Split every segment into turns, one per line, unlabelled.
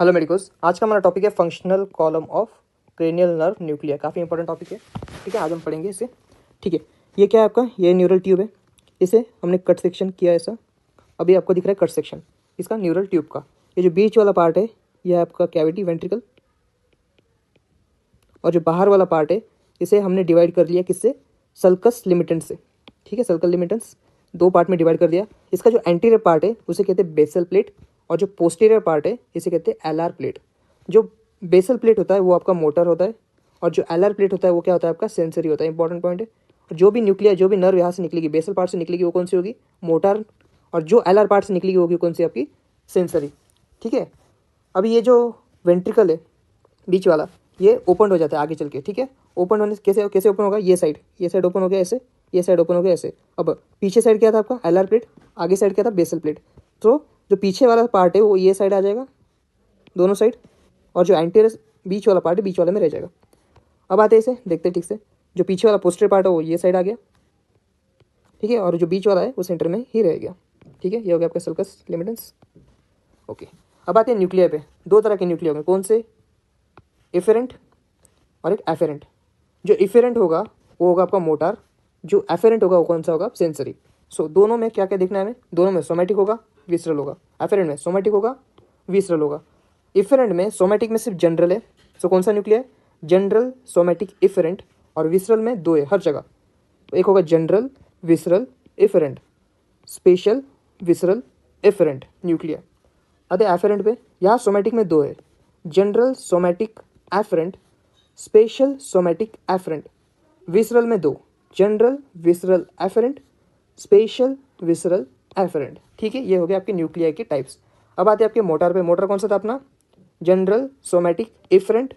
Hello medicos, आज का हमारा टॉपिक है functional column of cranial nerve nuclei. काफ़ी इंपॉर्टेंट टॉपिक है। ठीक है, आज हम पढ़ेंगे इसे। ठीक है, ये क्या है आपका, ये न्यूरल ट्यूब है। इसे हमने कट सेक्शन किया ऐसा। अभी आपको दिख रहा है कट सेक्शन इसका न्यूरल ट्यूब का। ये जो बीच वाला पार्ट है यह है आपका कैविटी वेंट्रिकल, और जो बाहर वाला पार्ट है इसे हमने डिवाइड कर लिया किससे, सल्कस लिमिटेंस से। ठीक है, सल्कस लिमिटेंस दो पार्ट में डिवाइड कर दिया। इसका जो एंटीरियर पार्ट है उसे कहते हैं बेसल प्लेट, और जो पोस्टीरियर पार्ट है इसे कहते हैं एलआर प्लेट। जो बेसल प्लेट होता है वो आपका मोटर होता है, और जो एलआर प्लेट होता है वो क्या होता है आपका सेंसरी होता है। इंपॉर्टेंट पॉइंट है। और जो भी न्यूक्लिया, जो भी नर्व यहाँ से निकलेगी, बेसल पार्ट से निकलेगी, वो कौन सी होगी, मोटर। और जो एलआर पार्ट से निकलेगी होगी कौन सी, आपकी सेंसरी। ठीक है, अभी ये जो वेंट्रिकल है बीच वाला, ये ओपन हो जाता है आगे चल के। ठीक है, ओपन होने कैसे कैसे ओपन होगा, ये साइड ओपन हो गया ऐसे, ये साइड ओपन हो गया ऐसे। अब पीछे साइड क्या था आपका एलआर प्लेट, आगे साइड क्या था बेसल प्लेट। तो जो पीछे वाला पार्ट है वो ये साइड आ जाएगा, दोनों साइड, और जो एंटीरियर बीच वाला पार्ट है बीच वाले में रह जाएगा। अब आते हैं इसे देखते हैं ठीक से। जो पीछे वाला पोस्टीरियर पार्ट है वो ये साइड आ गया। ठीक है, और जो बीच वाला है वो सेंटर में ही रह गया। ठीक है, ये हो गया आपका सल्कस लिमिटेंस। ओके, अब आते हैं न्यूक्लिया पे। दो तरह के न्यूक्लिया होंगे, कौन से, इफेरेंट और एक एफेरेंट। जो इफेरेंट होगा वो होगा आपका मोटार, जो एफेरेंट होगा वो कौन सा होगा, सेंसरी। सो दोनों में क्या क्या देखना है हमें, दोनों में सोमैटिक होगा विसरल होगा। एफेरेंट में सोमैटिक होगा विसरल होगा। इफेरेंट में सोमैटिक में सिर्फ जनरल है। सो कौन सा न्यूक्लिया है, जनरल सोमैटिक इफेरेंट। और विसरल में दो है हर जगह, तो एक होगा general visceral efferent, special visceral efferent nuclei. अरे एफेरेंट पे यहाँ सोमैटिक में दो है, general somatic afferent, special somatic afferent. Visceral में दो, general visceral afferent, special visceral afferent. ठीक है, ये हो गया आपके न्यूक्लिया के टाइप्स। अब आते हैं आपके मोटर पे। मोटर कौन सा था अपना, जनरल सोमैटिक इफरेंट,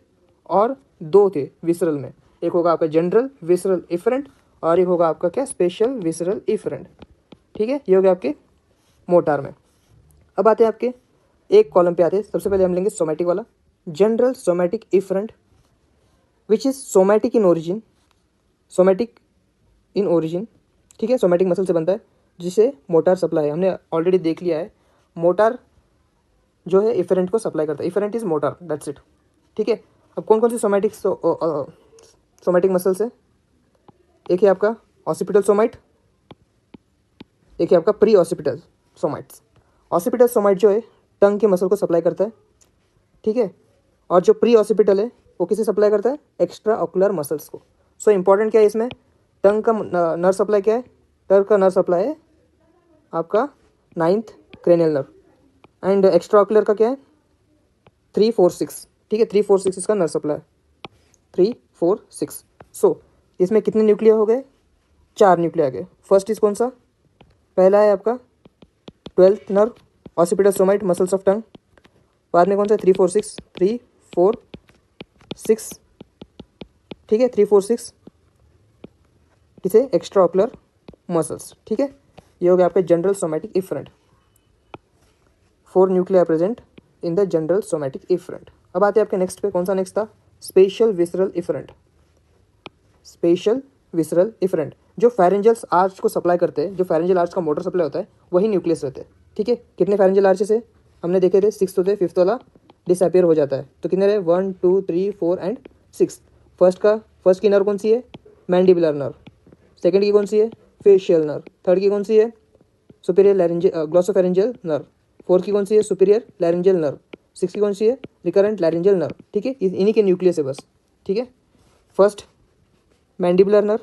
और दो थे विसरल में, एक होगा आपका जनरल विसरल इफरेंट, और एक होगा आपका क्या, स्पेशल विसरल इफरेंट। ठीक है, ये हो गया आपके मोटार में। अब आते हैं आपके एक कॉलम पे आते हैं। सबसे पहले हम लेंगे सोमैटिक वाला, general somatic efferent which is somatic in origin. Somatic in origin, ठीक है, सोमैटिक मसल से बनता है जिसे मोटार सप्लाई है। हमने ऑलरेडी देख लिया है, मोटार जो है इफरेंट को सप्लाई करता है। Efferent is motor, that's it. ठीक है, अब कौन कौन सी सोमैटिक मसल्स है, एक है आपका ऑसिपिटल सोमाइट, एक है आपका pre occipital somites. Occipital somite जो है टंग के मसल को सप्लाई करता है। ठीक है, और जो प्री ऑसिपिटल है वो किसे सप्लाई करता है, एक्स्ट्रा ऑकुलर मसल्स को। सो इंपॉर्टेंट क्या है इसमें, टंग का नर्व सप्लाई क्या है, टंग का नर्व सप्लाई है आपका 9th cranial nerve, and extra ocular का क्या है 3, 4, 6। ठीक है, 3, 4, 6 इसका नर्व सप्लाई, 3, 4, 6। सो इसमें कितने न्यूक्लिया हो गए, 4 न्यूक्लिया आ गए। फर्स्ट इज कौन सा, पहला है आपका 12th nerve occipital somite muscles of tongue. बाद में कौन सा 3, 4, 6, 3, 4, 6। ठीक है, 3, 4, 6 किसे, एक्स्ट्रा ऑकुलर मसल्स। ठीक है, ये हो गया आपके general somatic efferent. 4 nuclei present in the general somatic efferent. अब आते हैं आपके नेक्स्ट पे, कौन सा नेक्स्ट था, special visceral efferent. Special visceral efferent जो फेरेंजल आर्च को सप्लाई करते हैं, जो फेरेंजल आर्च का मोटर सप्लाई होता है वही न्यूक्लियस रहते हैं। ठीक है, कितने फेरेंजल आर्चेस है हमने देखे थे, 6 होते, 5th वाला डिसअपियर हो जाता है। तो कितने रहे, 1, 2, 3, 4 एंड 6। फर्स्ट की नर्व कौन सी है, मैंडिबुलर नर्व। सेकंड की कौन सी है, फेशियल नर्व। थर्ड की कौन सी है, superior laryngeal glossopharyngeal nerve. Fourth की कौन सी है, सुपीरियर लैरिंजियल नर्व। 6 की कौन सी है, रिकरेंट लैरिंजियल नर्व। ठीक है, इन्हीं के न्यूक्लियस है बस। ठीक है, फर्स्ट मैंडिबुलर नर्व,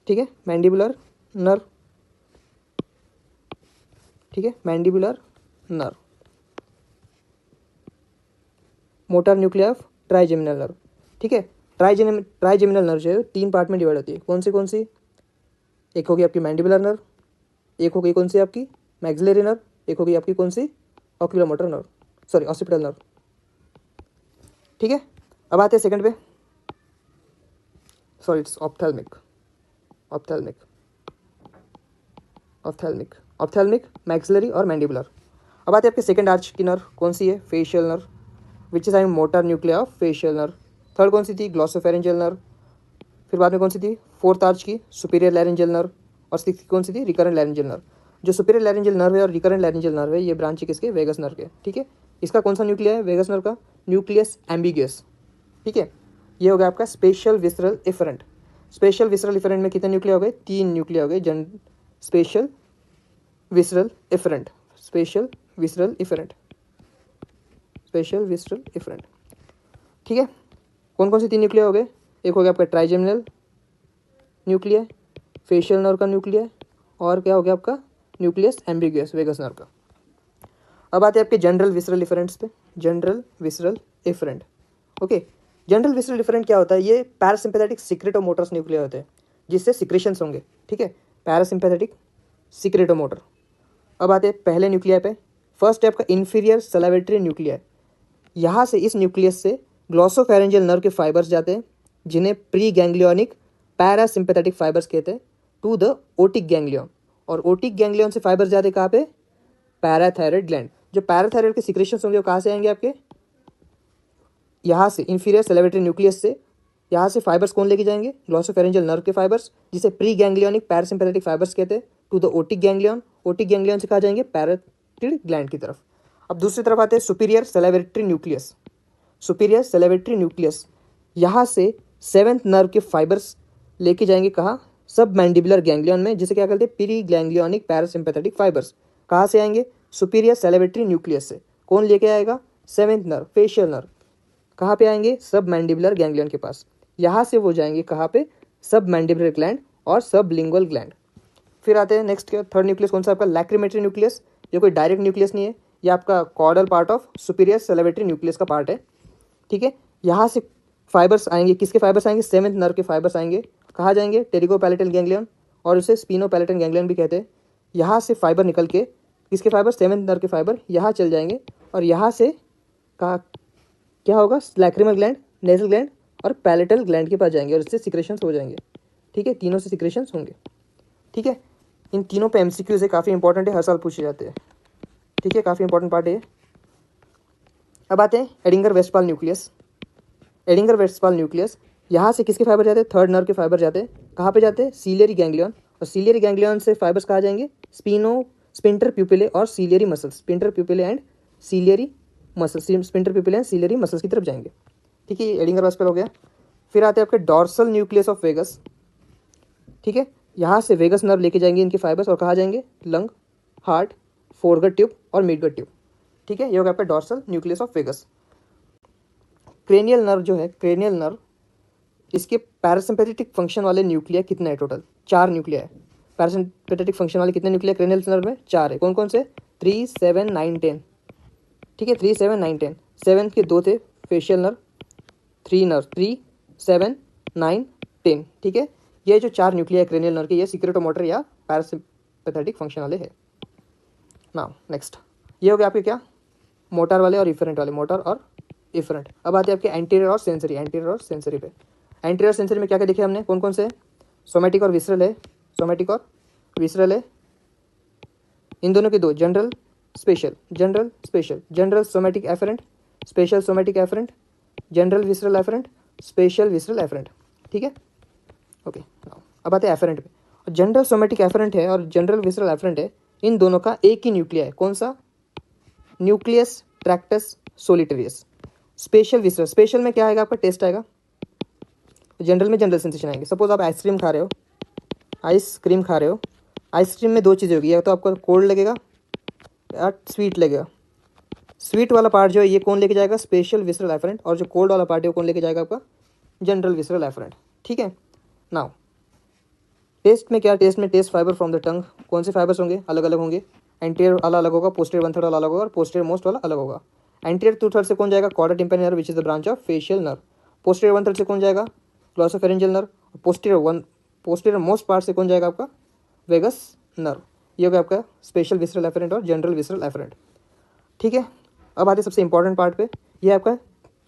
ठीक है, मैंडिबुलर नर्व। ठीक है, mandibular nerve, motor nuclei of trigeminal nerve. ठीक है, ट्राइजेमिनल नर्व जो है 3 पार्ट में डिवाइड होती है। कौन सी, एक होगी आपकी मैंडिबुलर नर्व, एक होगी कौन सी आपकी मैक्सिलरी नर्व, एक होगी आपकी कौन सी oculomotor nerve, sorry occipital nerve. ठीक है, अब आते हैं सेकंड पे, sorry it's ophthalmic, ophthalmic maxillary और मैंडिबुलर। अब आते हैं आपके सेकंड आर्च की नर्व, कौन सी है, facial nerve which is I motor nuclei of facial nerve. Third कौन सी थी, ग्लॉसोफेरेंजियल नर्व। फिर बाद में कौन सी थी, 4th आर्च की सुपीरियर लैरिंजियल नर्व, और 6th की कौन सी थी, रिकरेंट लैरिंजियल नर्व। जो सुपीरियर लैरिंजियल नर्व है और रिकरेंट लैरिंजियल नर्व है, ये ब्रांच है किसके, वेगस नर्व के। ठीक है, इसका कौन सा न्यूक्लिया है वेगस नर्व का, न्यूक्लियस एम्बिगस। ठीक है, ये हो गया आपका special visceral efferent. Special visceral efferent में कितने न्यूक्लिया हो गए, 3 न्यूक्लिया हो गए। Special visceral efferent, special visceral efferent, special visceral efferent. ठीक है, कौन कौन से 3 न्यूक्लिया हो गए, एक हो गया आपका ट्राइजेमिनल न्यूक्लिया, फेशियल नर्व का न्यूक्लिया, और क्या हो गया आपका न्यूक्लियस एम्बिगस वेगस नर्व का। अब आते हैं आपके जनरल विसरल इफरेंट्स पे। General visceral efferent, okay. General visceral efferent क्या होता है, ये पैरासिम्पैथेटिक सिक्रेटोमोटर्स न्यूक्लिया होते हैं जिससे सिक्रेशंस होंगे। ठीक है, पैरासिम्पैथेटिक सिक्रेटोमोटर। अब आते हैं पहले न्यूक्लिया पे। फर्स्ट है आपका इंफीरियर सलावेटरी न्यूक्लिया। यहाँ से इस न्यूक्लियस से ग्लॉसोफेरेंजियल नर्व के फाइबर्स जाते हैं जिन्हें प्री गैंग्लियोनिक पैरासिम्पैथेटिक फाइबर्स कहते हैं टू द ओटिक गैंग्लियन। और ओटिक गैंग्लियन से फाइबर्स जाते हैं कहाँ पे, पैराथायरॉयड ग्लैंड। जो पैराथायरॉयड के सिक्रेशंस होंगे वो कहाँ से आएंगे आपके, यहाँ से इंफीरियर सैलिवेटरी न्यूक्लियस से। यहाँ से फाइबर्स कौन लेके जाएंगे, ग्लॉसोफेरेंजियल नर्व के फाइबर्स, जिसे प्री गैंग्लियोनिक पैरासिम्पैथेटिक फाइबर्स कहते हैं, to the otic ganglion. Otic ganglion से कहाँ जाएंगे, पैराथायरॉयड ग्लैंड की तरफ। अब दूसरी तरफ आते हैं superior salivatory nucleus. Superior salivatory nucleus, यहाँ से 7th नर्व के फाइबर्स लेके जाएंगे कहाँ, सब मैंडिबुलर गैंग्लियन में, जिसे क्या कहते हैं, प्री गैंग्लियोनिक पैरासिम्पैथेटिक फाइबर्स। कहाँ से आएंगे, सुपीरियर सैलिवेटरी न्यूक्लियस से। कौन लेके आएगा, 7th नर्व फेशियल नर्व। कहाँ पे आएंगे, सब मैंडिबुलर गैंग्लियन के पास। यहाँ से वो जाएंगे कहाँ पे, सब मैंडिबुलर ग्लैंड और सब लिंगुअल ग्लैंड। फिर आते हैं नेक्स्ट क्या, थर्ड न्यूक्लियस कौन सा आपका, लैक्रिमेटरी न्यूक्लियस। ये कोई डायरेक्ट न्यूक्लियस नहीं है, ये आपका caudal part of superior salivatory nucleus का पार्ट है। ठीक है, यहाँ से फाइबर्स आएंगे, किसके फाइबर्स आएंगे, 7th नर्व के फाइबर्स आएंगे। कहाँ जाएंगे, टेरिगोपैलेटल गैंग्लियन, और उसे स्पिनोपैलेटल गैंग्लियन भी कहते हैं। यहाँ से फाइबर निकल के, किसके फाइबर, 7th नर्व के फाइबर यहाँ चल जाएंगे, और यहाँ से कहाँ क्या होगा, लैक्रिमल ग्लैंड, नेजल ग्लैंड और पैलेटल ग्लैंड के पास जाएंगे, और इससे सिक्रेशंस हो जाएंगे। ठीक है, तीनों से सिक्रेशंस होंगे। ठीक है, इन तीनों पे एमसीक्यूज है, काफ़ी इंपॉर्टेंट है, हर साल पूछे जाते हैं। ठीक है, काफ़ी इंपॉर्टेंट पार्ट है। अब आते हैं एडिंगर वेस्टफाल न्यूक्लियस। एडिंगर वेस्टफाल न्यूक्लियस, यहाँ से किसके फाइबर जाते हैं, 3rd नर्व के फाइबर जाते हैं। कहाँ पे जाते हैं, सीलियरी गैंग्लियन, और सीलियरी गैंग्लियन से फाइबर्स कहाँ जाएंगे, स्पिंटर प्यूपिले और ciliary muscles, sphincter pupillae and ciliary muscles, sphincter pupillae and ciliary muscles की तरफ जाएंगे। ठीक है, ये एडिंगर वेस्टफाल हो गया। फिर आते हैं आपके डॉर्सल न्यूक्लियस ऑफ वेगस। ठीक है, यहाँ से वेगस नर्व लेके जाएंगे इनके फाइबर्स, और कहाँ जाएंगे, लंग, हार्ट, फोरगट ट्यूब और मिडगट ट्यूब। ठीक है, ये हो गया आपका dorsal nucleus of vagus. Cranial nerve जो है, क्रेनियल नर्व, इसके पैरासिम्पैथेटिक फंक्शन वाले न्यूक्लिया कितने हैं, टोटल 4 न्यूक्लिया है। पैरासिम्पैथेटिक फंक्शन वाले कितने न्यूक्लिया क्रेनियल नर्व में, 4 है। कौन कौन से, 3, 7, 9, 10। ठीक है, 3, 7, 9, 10। 7 के 2 थे, फेशियल नर्व, 3, 7, 9, 10। ठीक है, ये जो 4 न्यूक्लिया क्रेनियल नर्व के, ये सिक्रेटोमोटर या पैरासिम्पैथेटिक फंक्शन वाले है। नाउ नेक्स्ट, ये हो गया आपके क्या, मोटर वाले और इफरेंट वाले, मोटर और इफरेंट। अब आते हैं आपके एंटीरियर और सेंसरी, एंटीरियर और सेंसरी पे। एंटीरियर सेंसरी में क्या क्या देखे हमने, कौन कौन से, सोमेटिक और विसरल है, सोमेटिक और विसरल है। इन दोनों के 2, general special, general special, general somatic afferent, special somatic afferent, general visceral afferent, special visceral afferent. ठीक है, ओके। अब आते हैं एफरेंट पे। जनरल सोमेटिक एफरेंट है और जनरल विसरल एफरेंट है, इन दोनों का एक ही न्यूक्लिया है। कौन सा, nucleus tractus solitarius. Special visceral, special में क्या आएगा आपका, टेस्ट आएगा। जनरल में जनरल सेंसेशन आएंगे। सपोज आप आइसक्रीम खा रहे हो, आइसक्रीम खा रहे हो, आइसक्रीम में 2 चीज़ें होगी, या तो आपको कोल्ड लगेगा या स्वीट लगेगा। स्वीट वाला पार्ट जो है ये कौन लेके जाएगा, स्पेशल विसरल एफरेंट, और जो कोल्ड वाला पार्ट है वो कौन लेके जाएगा, आपका जनरल विसरल एफरेंट। ठीक है, नाउ टेस्ट में क्या, टेस्ट में test fibre from the tongue, कौन से फाइबर्स होंगे, अलग अलग होंगे। एंटीरियर वाला अलग होगा, पोस्टीरियर 1/3 वाला अलग होगा, और पोस्टीरियर मोस्ट वाला अलग होगा। एंटीरियर 2/3 से कौन जाएगा, chorda tympani nerve which is the branch of facial nerve. Posterior 1/3 से कौन जाएगा, glossopharyngeal nerve. Posterior most part से कौन जाएगा, आपका वेगस नर्व। ये हो गया आपका स्पेशल विसरल एफरेंट और जनरल विसरल एफरेंट। ठीक है, अब आते सबसे इंपॉर्टेंट पार्ट पे, ये आपका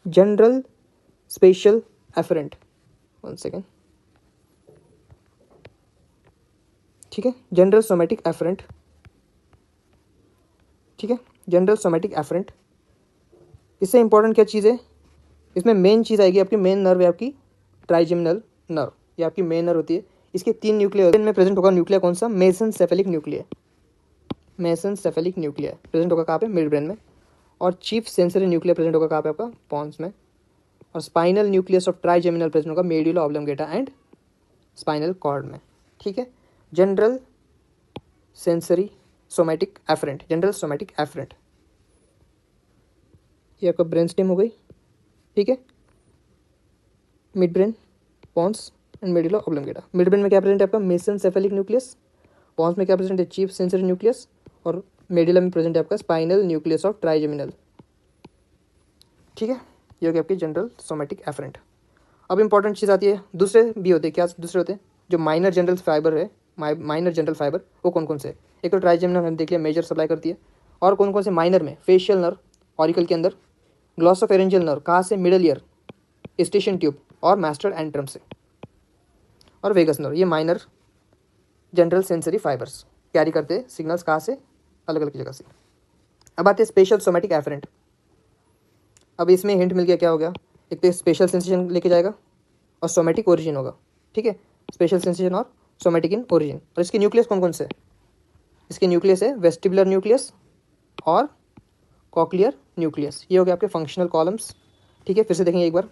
जनरल स्पेशल एफरेंट। 1 सेकेंड। ठीक है, जनरल सोमेटिक एफरेंट। ठीक है, जनरल सोमेटिक एफरेंट, इससे इंपॉर्टेंट क्या चीज़ है, इसमें मेन चीज़ आएगी आपकी, मेन नर्व है आपकी ट्राइजेमिनल नर्व, ये आपकी मेन नर्व होती है। इसके 3 न्यूक्लिया होते हैं, इनमें प्रेजेंट होगा न्यूक्लिया कौन सा, मेसेनसेफेलिक न्यूक्लिया। मेसेनसेफेलिक न्यूक्लिया प्रेजेंट होगा कहाँ पे, मिड ब्रेन में। और चीफ सेंसरी न्यूक्लिया प्रेजेंट होगा कहाँ पे आपका, पॉन्स में। और spinal nucleus of trigeminal present होगा medulla oblongata and spinal cord में, ठीक है। General sensory somatic afferent, general somatic afferent, ये आपका ब्रेन स्टेम हो गई, ठीक है। Mid brain, pons and medulla oblongata. Mid brain में क्या प्रेजेंट है आपका, मेसेनसेफेलिक न्यूक्लियस। पॉन्स में क्या प्रेजेंट है, चीफ सेंसरी न्यूक्लियस। और मेडुला में प्रेजेंट है आपका स्पाइनल न्यूक्लियस ऑफ ट्राइजेमिनल, ठीक है। ये हो गया आपकी जनरल सोमैटिक एफरेंट। अब इंपॉर्टेंट चीज़ आती है, दूसरे भी होते हैं, क्या दूसरे होते हैं, जो माइनर जनरल फाइबर है, माइनर जनरल फाइबर, वो कौन कौन से है। एक तो ट्राइजेमिनल हमने देख लिया, मेजर सप्लाई करती है। और कौन कौन से माइनर में, फेशियल नर्व ऑरिकल के अंदर, ग्लॉसोफेरेंजियल नर्व कहाँ से, मिडल ईयर, स्टेशन ट्यूब और मास्टर एंट्रम से, और वेगस नर्व। ये minor general sensory fibres carry करते हैं सिग्नल्स कहाँ से, अलग अलग जगह से। अब आते हैं स्पेशल सोमैटिक एफरेंट। अब इसमें हिंट मिल गया, क्या हो गया, एक तो स्पेशल सेंसेशन लेके जाएगा और सोमैटिक ओरिजिन होगा, ठीक है। स्पेशल सेंसेशन और सोमैटिक इन ओरिजिन। और इसके न्यूक्लियस कौन कौन से है, इसके न्यूक्लियस है वेस्टिबुलर न्यूक्लियस और कॉक्लियर न्यूक्लियस। ये हो गया आपके फंक्शनल कॉलम्स, ठीक है। फिर से देखेंगे एक बार,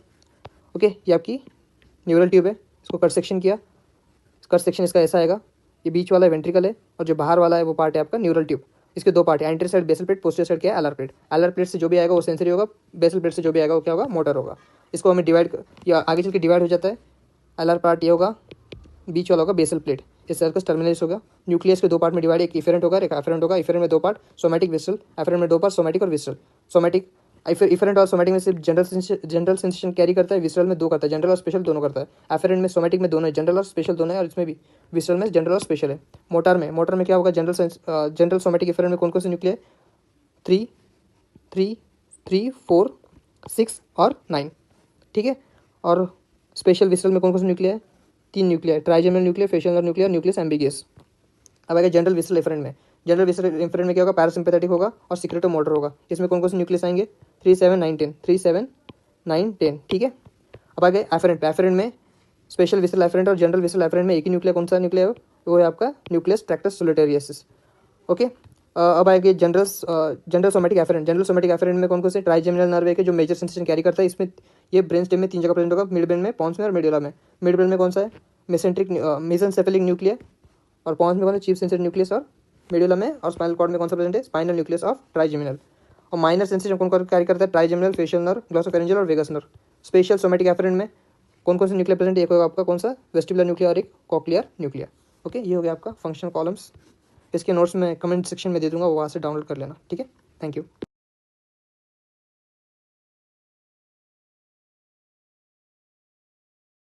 ओके। ये आपकी न्यूरल ट्यूब है, इसको कट सेक्शन किया, कट सेक्शन इसका ऐसा आएगा, ये बीच वाला वेंट्रिकल है और जो बाहर वाला है वो पार्ट है आपका न्यूरल ट्यूब। इसके दो पार्ट है, anterior side basal plate, posterior side क्या है, एलआर प्लेट। एलआर प्लेट से जो भी आएगा वो सेंसरी होगा, बेसल प्लेट से जो भी आएगा वो क्या होगा, मोटर होगा। इसको हमें डिवाइड या आगे चल के डिवाइड हो जाता है। एलआर पार्ट ये होगा, बीच वाला होगा बेसल प्लेट, इस सर्कस टर्मिनस होगा। न्यूक्लियस के दो पार्ट में डिवाइड, एक इफेरेंट होगा, एक एफरेंट होगा। इफेरेंट में दो पार्ट, सोमैटिक विसरल, एफरेंट में दो पार्ट, सोमैटिक और विसरल। सोमैटिक इफरेंट और सोमैटिक में सिर्फ जनरल सेंसेशन कैरी करता है, विसरल में दो करता है, जनरल और स्पेशल दोनों करता है। एफरेंट में सोमैटिक में दोनों है, जनरल और स्पेशल दोनों है, और इसमें भी विसरल में जनरल और स्पेशल है। मोटर में क्या होगा, जनरल सोमैटिक इफरेंट में कौन कौन से न्यूक्लिया, 3, 3, 3, 4, 6 और 9, ठीक है। और स्पेशल विसरल में कौन कौन से न्यूक्लिया है, 3 nuclei, trigeminal nuclei, facial nuclei, nucleus ambiguus. अब आएगा जनरल विसरल इफरेंट में। जनरल विसरल इफरेंट में क्या होगा, पैरासिम्पैथेटिक होगा और सीक्रेटो मोटर होगा। इसमें कौन कौन से न्यूक्लियस आएंगे, 3, 7, 9, 10, 3, 7, 9, 10, ठीक है। अब आ गए एफरेंट। एफरेंट में स्पेशल विसरल एफरेंट और जनरल विसरल एफरेंट में एक ही न्यूक्लिया, कौन सा न्यूक्लिया है वो है आपका न्यूक्लियस ट्रैक्टस सोलिटेरियसिस, ओके। अब आएगी general somatic afferent. General somatic afferent में कौन कौन से, ट्राइजेमिनल नर्व है जो मेजर सेंसेशन कैरी करता है। इसमें ये ब्रेन स्टेम में 3 जगह प्रेजेंट होगा, मिड ब्रेन में, पॉन्स में और मेडुला में। मिड ब्रेन में कौन सा है, मेसेनसेफेलिक न्यूक्लिया, और पॉन्स में कौन है, चीफ सेंसरी न्यूक्लियस, और मेडुला में और स्पाइनल कॉर्ड में कौन सा प्रेजेंट है, स्पाइनल न्यूक्लियस ऑफ ट्राइजेमिनल। और माइनर सेंसेशन कौन कौन कैरी करता है, ट्राइजेमिनल, फेशियल नर्व, ग्लॉसोफेरेंजियल और vagus nerve. Special somatic afferent में कौन कौन से न्यूक्लिया प्रेजेंट है, एक होगा आपका कौन सा, वेस्टिबुलर न्यूक्लिया और एक कॉक्लियर न्यूक्लिया, ओके। ये हो गया आपका फंक्शनल कॉलम्स। इसके नोट्स में कमेंट सेक्शन में दे दूंगा, वो वहाँ से डाउनलोड कर लेना, ठीक है। Thank you.